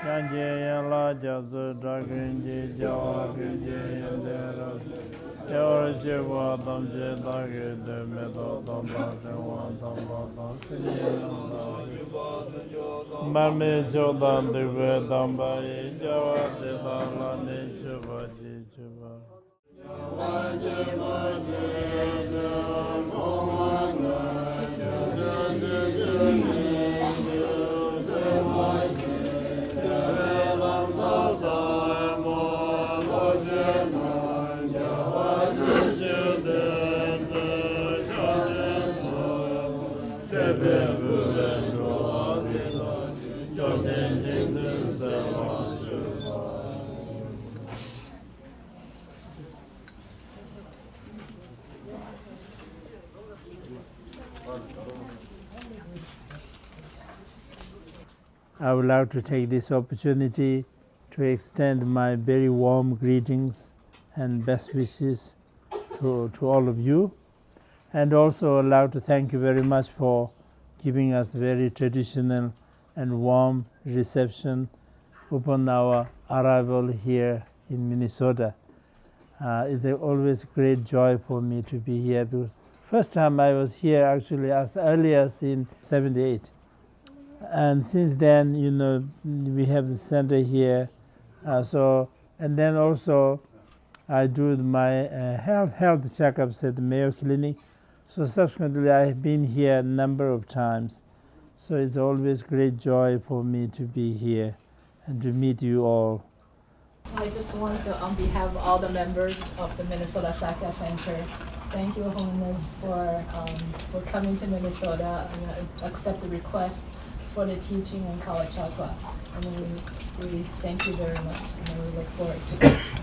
Yanjaya la jazu dragunji jawa gunji yandera Yawar shiva damji dagi de medo damba jingwa damba damba Mami chodan diwe damba yi jawa dida la ni chuba ji chuba I would like to take this opportunity to extend my very warm greetings and best wishes to all of you, and also allow to thank you very much for giving us very traditional and warm reception upon our arrival here in Minnesota. It's always great joy for me to be here, because first time I was here actually as early as in '78. And since then, you know, we have the center here. And then also I do my health checkups at the Mayo Clinic. So subsequently, I have been here a number of times. So it's always great joy for me to be here and to meet you all. I just want to, on behalf of all the members of the Minnesota Sakya Center, thank you, Holiness, for coming to Minnesota and accept the request for the teaching in Kalachakra. And we thank you very much, and we look forward to it.